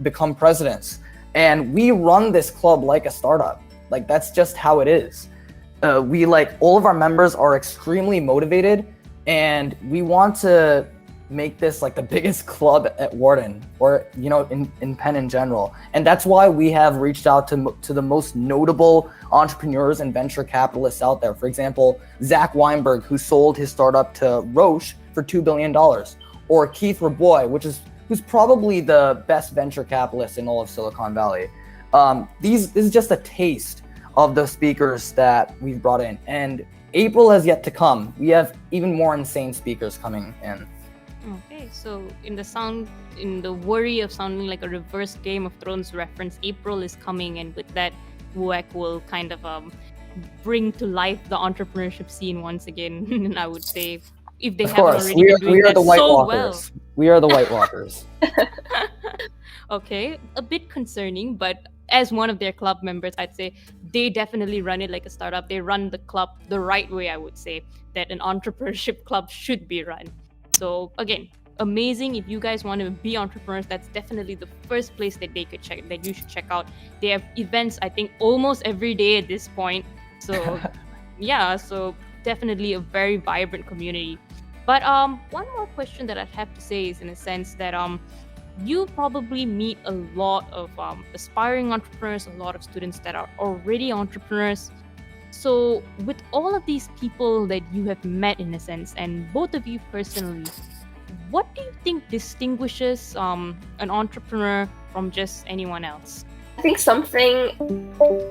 become presidents. And we run this club like a startup. Like that's just how it is. We all of our members are extremely motivated, and we want to make this like the biggest club at Wharton, or in Penn in general. And that's why we have reached out to the most notable entrepreneurs and venture capitalists out there. For example, Zach Weinberg, who sold his startup to Roche for $2 billion, or Keith Raboy, who's probably the best venture capitalist in all of Silicon Valley. This is just a taste of the speakers that we've brought in, and April has yet to come. We have even more insane speakers coming in. Okay, so in the worry of sounding like a reverse Game of Thrones reference, April is coming, and with that, WUEC will kind of bring to life the entrepreneurship scene once again. And I would say, if they haven't already been doing that so well. We are the White Walkers. Okay, a bit concerning, but as one of their club members, I'd say they definitely run it like a startup. They run the club the right way, I would say, that an entrepreneurship club should be run. So again, amazing. If you guys want to be entrepreneurs, that's definitely the first place that you should check out. They have events, I think, almost every day at this point. So yeah, so definitely a very vibrant community. But one more question that I'd have to say is, in a sense, that you probably meet a lot of aspiring entrepreneurs, a lot of students that are already entrepreneurs. So with all of these people that you have met, in a sense, and both of you personally, what do you think distinguishes an entrepreneur from just anyone else? I think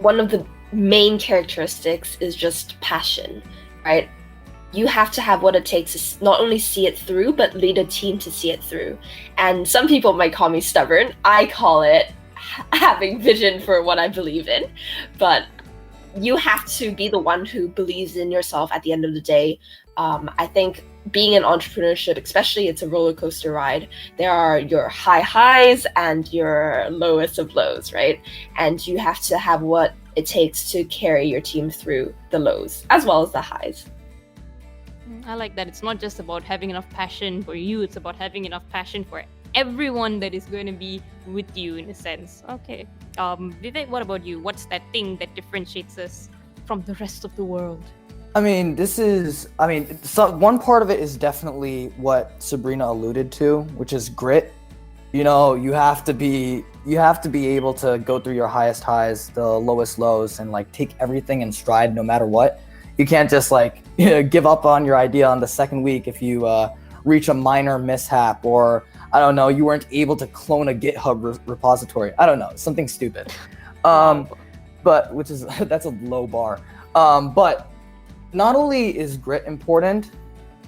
one of the main characteristics is just passion, right? You have to have what it takes to not only see it through, but lead a team to see it through. And some people might call me stubborn. I call it having vision for what I believe in. But you have to be the one who believes in yourself at the end of the day. I think being in entrepreneurship, especially, it's a roller coaster ride. There are your high highs and your lowest of lows, right? And you have to have what it takes to carry your team through the lows as well as the highs. I like that. It's not just about having enough passion for you, it's about having enough passion for everyone that is going to be with you, in a sense. Okay. Vivek, what about you? What's that thing that differentiates us from the rest of the world? I mean, one part of it is definitely what Sabrina alluded to, which is grit. You have to be able to go through your highest highs, the lowest lows, and like take everything in stride no matter what. You can't just give up on your idea on the second week if you reach a minor mishap, or I don't know, you weren't able to clone a GitHub repository. I don't know, something stupid. But that's a low bar. But not only is grit important,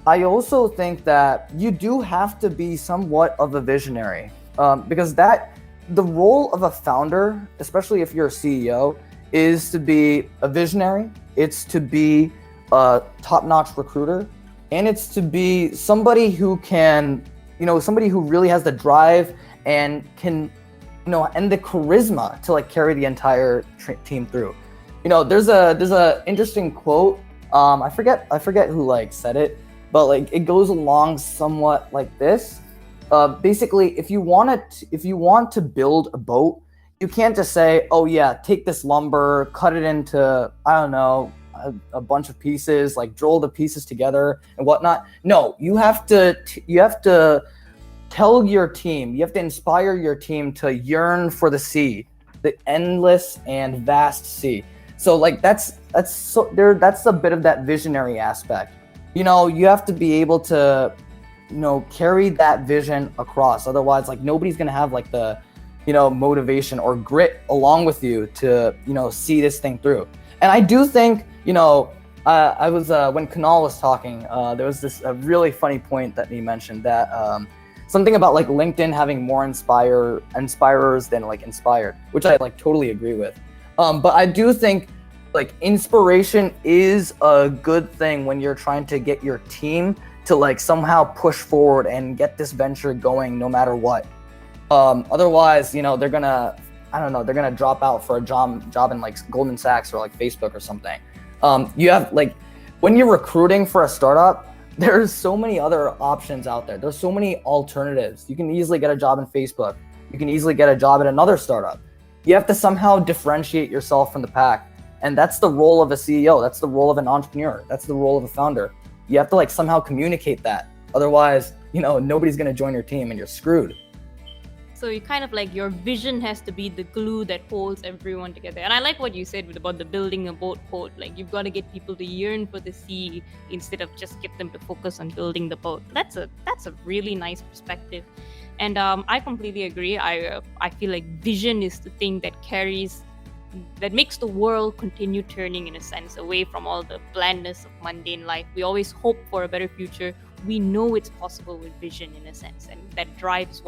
I also think that you do have to be somewhat of a visionary, because the role of a founder, especially if you're a CEO, is to be a visionary. It's to be a top-notch recruiter, and it's to be somebody who can, somebody who really has the drive and can, and the charisma to carry the entire team through. There's a interesting quote. I forget who said it, but it goes along somewhat like this. Basically, if you want to build a boat, you can't just say, oh yeah, take this lumber, cut it into, I don't know, a bunch of pieces, drill the pieces together and whatnot. No, you have to tell your team, you have to inspire your team to yearn for the sea, the endless and vast sea. So that's a bit of that visionary aspect. You have to be able to carry that vision across. Otherwise, like, nobody's gonna have like the motivation or grit along with you to see this thing through. And I do think I was when Kunal was talking, there was this really funny point that he mentioned, that something about like LinkedIn having more inspirers than like inspired, which I like totally agree with. But I do think like inspiration is a good thing when you're trying to get your team to like somehow push forward and get this venture going no matter what. Otherwise, they're gonna drop out for a job in like Goldman Sachs or like Facebook or something. You have like, when you're recruiting for a startup, there's so many other options out there. There's so many alternatives. You can easily get a job in Facebook. You can easily get a job at another startup. You have to somehow differentiate yourself from the pack. And that's the role of a CEO. That's the role of an entrepreneur. That's the role of a founder. You have to like somehow communicate that. Otherwise, nobody's going to join your team and you're screwed. So you kind of like, your vision has to be the glue that holds everyone together. And I like what you said about the building a boat quote. Like, you've got to get people to yearn for the sea instead of just get them to focus on building the boat. That's a really nice perspective. And I completely agree. I feel like vision is the thing that makes the world continue turning, in a sense, away from all the blandness of mundane life. We always hope for a better future. We know it's possible with vision, in a sense, and that drives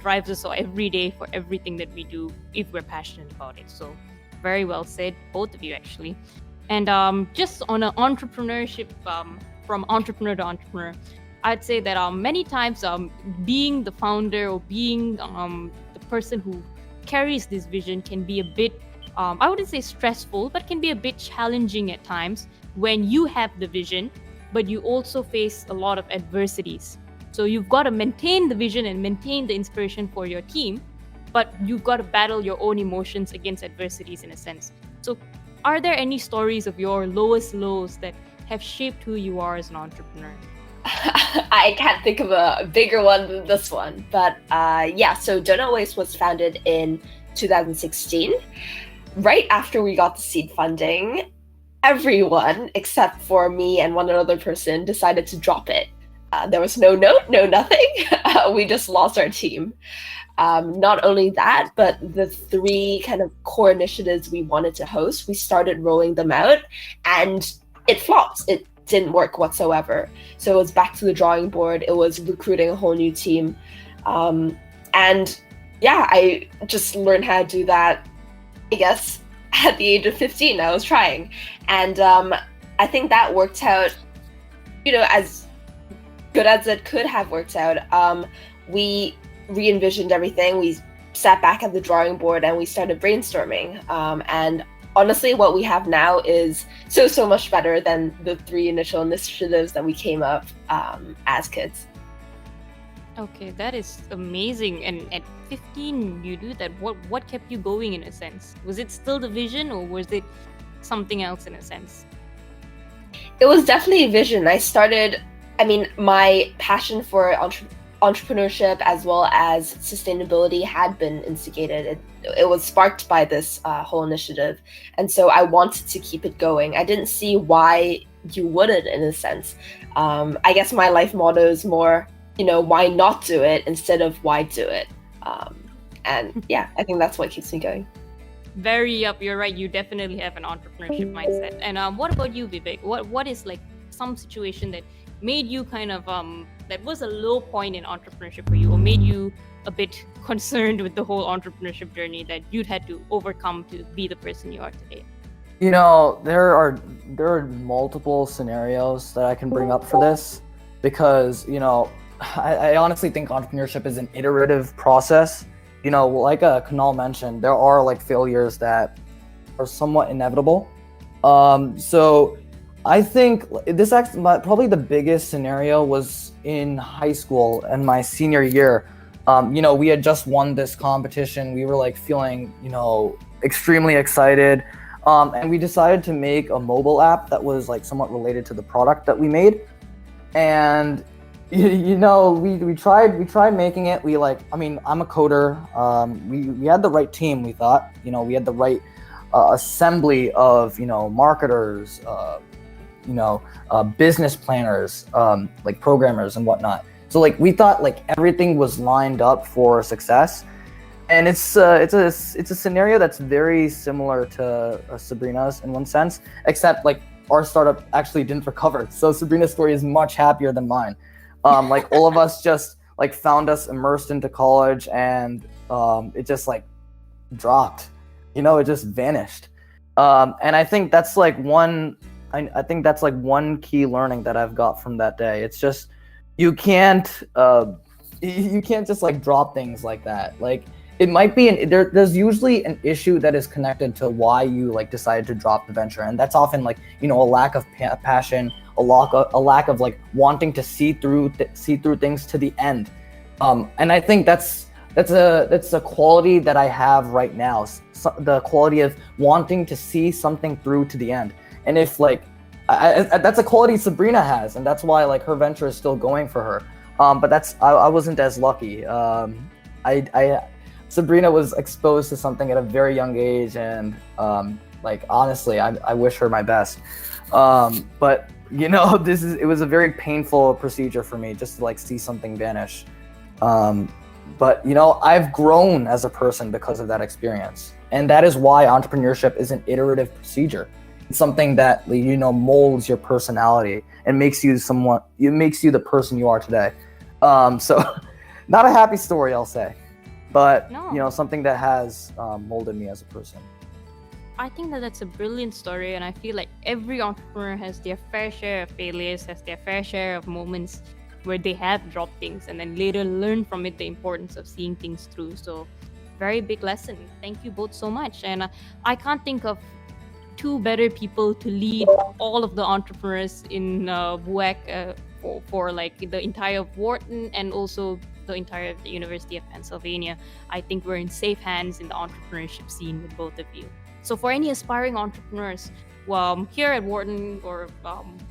us every day for everything that we do if we're passionate about it. So very well said, both of you, actually. And just on an entrepreneurship, from entrepreneur to entrepreneur, I'd say that many times being the founder or being the person who carries this vision can be a bit, I wouldn't say stressful, but can be a bit challenging at times when you have the vision, but you also face a lot of adversities. So you've got to maintain the vision and maintain the inspiration for your team, but you've got to battle your own emotions against adversities, in a sense. So are there any stories of your lowest lows that have shaped who you are as an entrepreneur? I can't think of a bigger one than this one, but so Donut Waste was founded in 2016. Right after we got the seed funding, everyone except for me and one other person decided to drop it. There was no note, no nothing. We just lost our team. Not only that, but the 3 kind of core initiatives we wanted to host, we started rolling them out and it flopped. It didn't work whatsoever. So it was back to the drawing board. It was recruiting a whole new team. I just learned how to do that, I guess, at the age of 15. I was trying. And I think that worked out, as good as it could have worked out. We re-envisioned everything. We sat back at the drawing board and we started brainstorming. And honestly, what we have now is so much better than the 3 initial initiatives that we came up as kids. Okay, that is amazing. And at 15, you do that. What kept you going, in a sense? Was it still the vision, or was it something else, in a sense? It was definitely a vision. My passion for entrepreneurship as well as sustainability had been instigated. It was sparked by this whole initiative. And so I wanted to keep it going. I didn't see why you wouldn't, in a sense. I guess my life motto is more, why not do it instead of why do it? I think that's what keeps me going. You're right. You definitely have an entrepreneurship mindset. And what about you, Vivek? What is like some situation that made you kind of that was a low point in entrepreneurship for you, or made you a bit concerned with the whole entrepreneurship journey that you'd had to overcome to be the person you are today? There are multiple scenarios that I can bring up for this, because I honestly think entrepreneurship is an iterative process. Like Kunal mentioned, there are like failures that are somewhat inevitable. So I think probably the biggest scenario was in high school and my senior year. We had just won this competition. We were like feeling, extremely excited. And we decided to make a mobile app that was like somewhat related to the product that we made. And we tried making it. I'm a coder. We had the right team, we thought. We had the right assembly of, marketers, business planners, like programmers and whatnot. So like we thought like everything was lined up for success. And it's a scenario that's very similar to Sabrina's in one sense, except like our startup actually didn't recover. So Sabrina's story is much happier than mine. Like all of us just like found us immersed into college, and it just like dropped. It just vanished. And I think that's like one. I think that's like one key learning that I've got from that day. It's just you can't just like drop things like that. Like it might be there's usually an issue that is connected to why you like decided to drop the venture, and that's often like a lack of passion, a lack of like wanting to see through things to the end. And I think that's a quality that I have right now, the quality of wanting to see something through to the end. And if like that's a quality Sabrina has, and that's why like her venture is still going for her. But I wasn't as lucky. Sabrina was exposed to something at a very young age, and like honestly, I wish her my best. But it was a very painful procedure for me just to like see something vanish. But I've grown as a person because of that experience, and that is why entrepreneurship is an iterative procedure. It's something that molds your personality and makes you the person you are today. So not a happy story, I'll say. But something that has molded me as a person. I think that's a brilliant story, and I feel like every entrepreneur has their fair share of failures, has their fair share of moments where they have dropped things and then later learn from it the importance of seeing things through. So very big lesson. Thank you both so much. And I can't think of two better people to lead all of the entrepreneurs in WUEC for like the entire Wharton and also the entire University of Pennsylvania. I think we're in safe hands in the entrepreneurship scene with both of you. So for any aspiring entrepreneurs here at Wharton or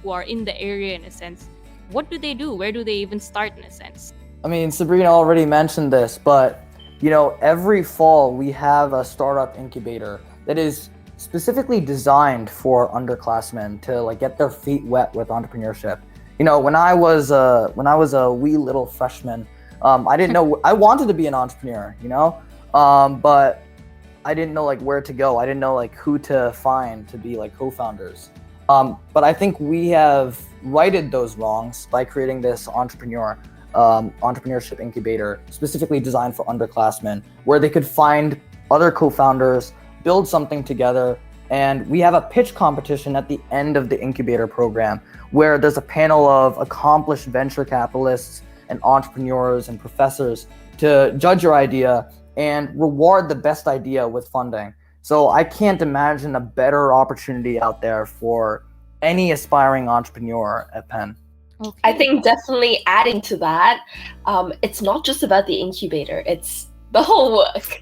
who are in the area in a sense, what do they do? Where do they even start in a sense? I mean, Sabrina already mentioned this, but every fall we have a startup incubator that is specifically designed for underclassmen to like get their feet wet with entrepreneurship. When I was a wee little freshman, I didn't know I wanted to be an entrepreneur, but I didn't know like where to go. I didn't know like who to find to be like co-founders. But I think we have righted those wrongs by creating this entrepreneurship incubator specifically designed for underclassmen, where they could find other co-founders, build something together. And we have a pitch competition at the end of the incubator program where there's a panel of accomplished venture capitalists and entrepreneurs and professors to judge your idea and reward the best idea with funding. So I can't imagine a better opportunity out there for any aspiring entrepreneur at Penn. Okay. I think definitely adding to that, it's not just about the incubator, it's the whole work.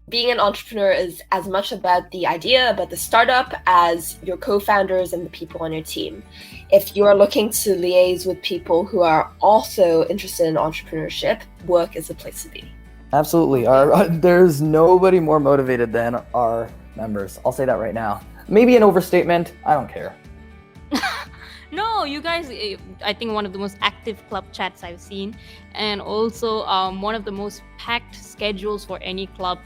Being an entrepreneur is as much about the idea, about the startup, as your co-founders and the people on your team. If you're looking to liaise with people who are also interested in entrepreneurship, work is the place to be. Absolutely. There's nobody more motivated than our members. I'll say that right now. Maybe an overstatement. I don't care. No, you guys, I think one of the most active club chats I've seen, and also one of the most packed schedules for any club,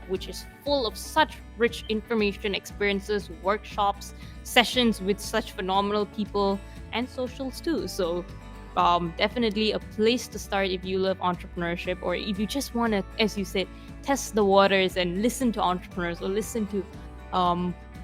which is full of such rich information, experiences, workshops, sessions with such phenomenal people, and socials too. So definitely a place to start if you love entrepreneurship, or if you just want to, as you said, test the waters and listen to entrepreneurs or listen to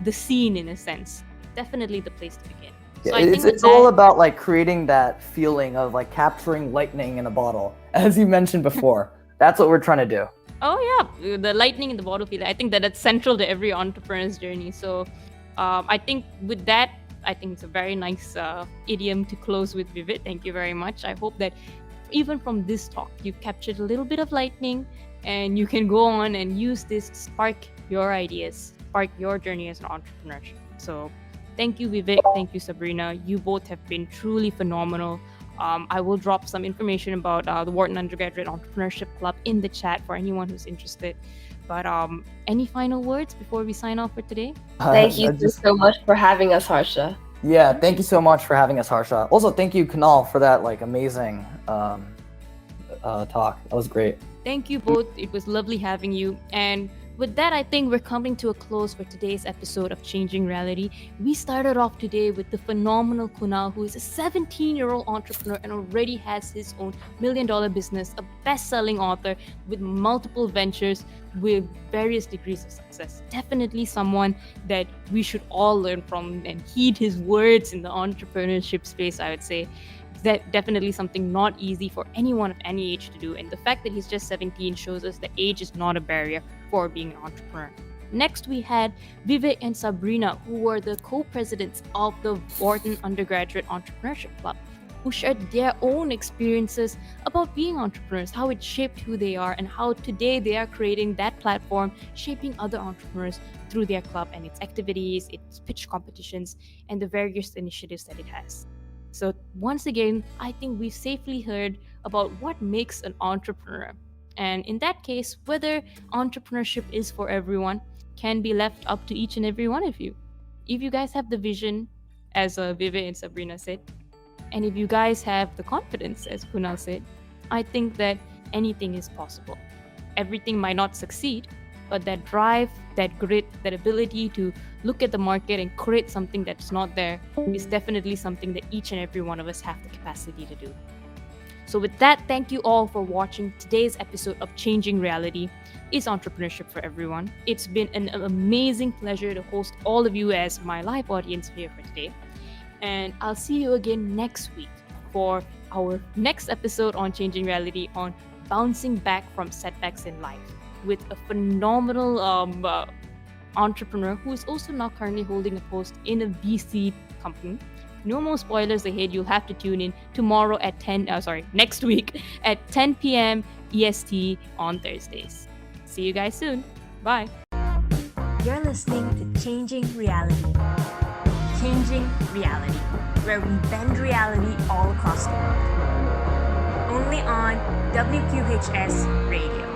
the scene in a sense. Definitely the place to begin. So it's all about like creating that feeling of like capturing lightning in a bottle, as you mentioned before. That's what we're trying to do. Oh yeah, the lightning in the bottle feeling. I think that's central to every entrepreneur's journey. So I think with that, I think it's a very nice idiom to close with, Vivek. Thank you very much. I hope that even from this talk, you've captured a little bit of lightning, and you can go on and use this to spark your ideas, spark your journey as an entrepreneur. So thank you, Vivek. Thank you, Sabrina. You both have been truly phenomenal. I will drop some information about the Wharton Undergraduate Entrepreneurship Club in the chat for anyone who's interested. But any final words before we sign off for today? Thank you so much for having us, Harsha. Yeah, thank you so much for having us, Harsha. Also, thank you, Kunal, for that like amazing talk. That was great. Thank you both. It was lovely having you. And with that, I think we're coming to a close for today's episode of Changing Reality. We started off today with the phenomenal Kunal, who is a 17-year-old entrepreneur and already has his own million-dollar business, a best-selling author with multiple ventures with various degrees of success. Definitely someone that we should all learn from and heed his words in the entrepreneurship space, I would say. That definitely something not easy for anyone of any age to do, and the fact that he's just 17 shows us that age is not a barrier for being an entrepreneur. Next, we had Vivek and Sabrina, who were the co-presidents of the Wharton Undergraduate Entrepreneurship Club, who shared their own experiences about being entrepreneurs, how it shaped who they are, and how today they are creating that platform, shaping other entrepreneurs through their club and its activities, its pitch competitions, and the various initiatives that it has. So once again, I think we've safely heard about what makes an entrepreneur. And in that case, whether entrepreneurship is for everyone can be left up to each and every one of you. If you guys have the vision, as Vivek and Sabrina said, and if you guys have the confidence, as Kunal said, I think that anything is possible. Everything might not succeed, but that drive, that grit, that ability to look at the market and create something that's not there is definitely something that each and every one of us have the capacity to do. So with that, thank you all for watching today's episode of Changing Reality. Is entrepreneurship for everyone? It's been an amazing pleasure to host all of you as my live audience here for today. And I'll see you again next week for our next episode on Changing Reality on bouncing back from setbacks in life, with a phenomenal entrepreneur who is also now currently holding a post in a VC company. No more spoilers ahead. You'll have to tune in tomorrow at next week at 10 p.m. EST on Thursdays. See you guys soon. Bye. You're listening to Changing Reality. Changing Reality, where we bend reality all across the world. Only on WQHS Radio.